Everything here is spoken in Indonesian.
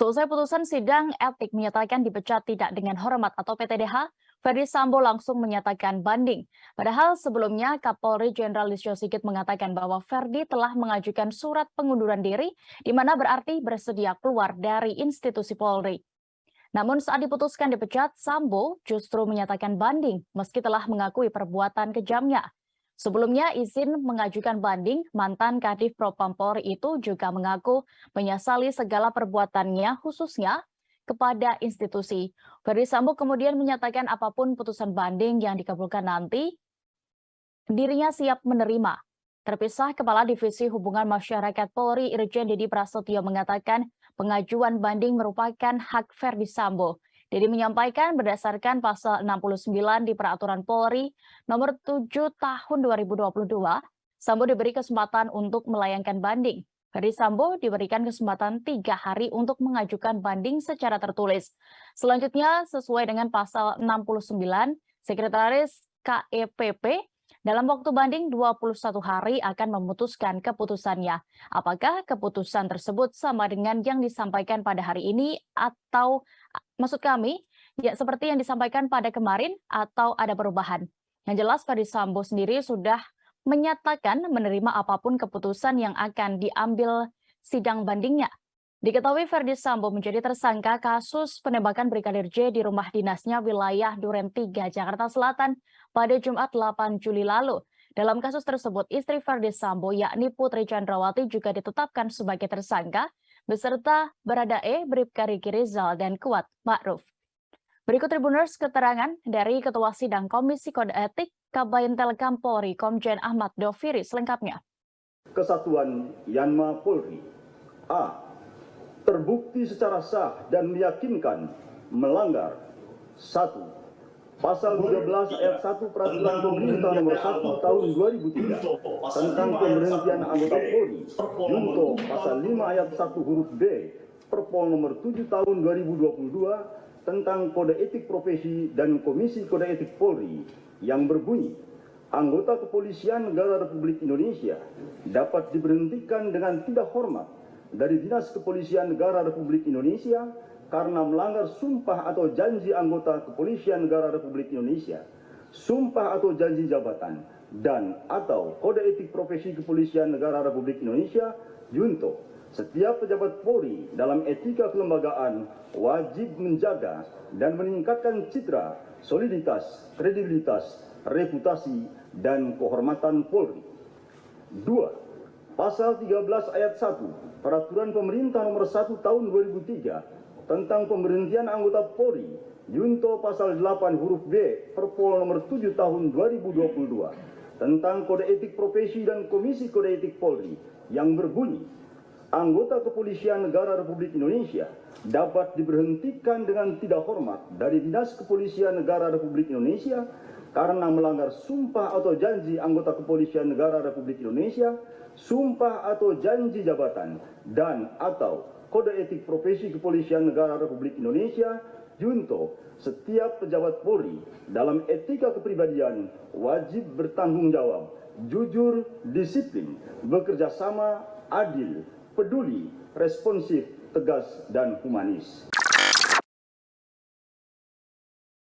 Selesai putusan sidang etik menyatakan dipecat tidak dengan hormat atau PTDH, Ferdy Sambo langsung menyatakan banding. Padahal sebelumnya Kapolri Jenderal Listio Sigit mengatakan bahwa Ferdy telah mengajukan surat pengunduran diri, di mana berarti bersedia keluar dari institusi Polri. Namun saat diputuskan dipecat, Sambo justru menyatakan banding meski telah mengakui perbuatan kejamnya. Sebelumnya izin mengajukan banding, mantan Kadif Propam Polri itu juga mengaku menyesali segala perbuatannya khususnya kepada institusi. Ferdy Sambo kemudian menyatakan apapun putusan banding yang dikabulkan nanti, dirinya siap menerima. Terpisah, Kepala Divisi Hubungan Masyarakat Polri Irjen Didi Prasetyo mengatakan pengajuan banding merupakan hak Ferdy Sambo. Didi menyampaikan berdasarkan pasal 69 di Peraturan Polri nomor 7 tahun 2022, Sambo diberi kesempatan untuk melayangkan banding. Ferdy Sambo diberikan kesempatan 3 hari untuk mengajukan banding secara tertulis. Selanjutnya, sesuai dengan pasal 69, Sekretaris KEPP dalam waktu banding 21 hari akan memutuskan keputusannya. Apakah keputusan tersebut sama dengan yang disampaikan pada hari ini atau maksud kami ya seperti yang disampaikan pada kemarin atau ada perubahan? Yang jelas Ferdy Sambo sendiri sudah menyatakan menerima apapun keputusan yang akan diambil sidang bandingnya. Diketahui Ferdy Sambo menjadi tersangka kasus penembakan Brigadir J di rumah dinasnya wilayah Duren 3, Jakarta Selatan pada Jumat 8 Juli lalu. Dalam kasus tersebut, istri Ferdy Sambo yakni Putri Chandrawati juga ditetapkan sebagai tersangka beserta Baradae, Bribka Riki Rizal, dan Kuat Ma'ruf. Berikut Tribuners keterangan dari Ketua Sidang Komisi Kode Etik Kabaintel Polri Komjen Ahmad Doviri selengkapnya. Kesatuan Yanma Polri. A. Terbukti secara sah dan meyakinkan melanggar 1. Pasal 13 ayat 1 Peraturan Pemerintah nomor 1 tahun 2003 tentang pemberhentian anggota Polri, junto pasal 5 ayat 1 huruf B Perpol nomor 7 tahun 2022 tentang Kode Etik Profesi dan Komisi Kode Etik Polri yang berbunyi, anggota Kepolisian Negara Republik Indonesia dapat diberhentikan dengan tidak hormat dari Dinas Kepolisian Negara Republik Indonesia karena melanggar sumpah atau janji anggota Kepolisian Negara Republik Indonesia, sumpah atau janji jabatan, dan atau Kode Etik Profesi Kepolisian Negara Republik Indonesia, junto. Setiap pejabat Polri dalam etika kelembagaan wajib menjaga dan meningkatkan citra, soliditas, kredibilitas, reputasi, dan kehormatan Polri. 2. Pasal 13 ayat 1 Peraturan Pemerintah nomor 1 tahun 2003 tentang pemberhentian anggota Polri, junto pasal 8 huruf B Perpol nomor 7 tahun 2022 tentang Kode Etik Profesi dan Komisi Kode Etik Polri yang berbunyi, anggota Kepolisian Negara Republik Indonesia dapat diberhentikan dengan tidak hormat dari Dinas Kepolisian Negara Republik Indonesia karena melanggar sumpah atau janji anggota Kepolisian Negara Republik Indonesia, sumpah atau janji jabatan, dan atau Kode Etik Profesi Kepolisian Negara Republik Indonesia, junto. Setiap pejabat Polri dalam etika kepribadian wajib bertanggung jawab, jujur, disiplin, bekerja sama, adil, peduli, responsif, tegas, dan humanis.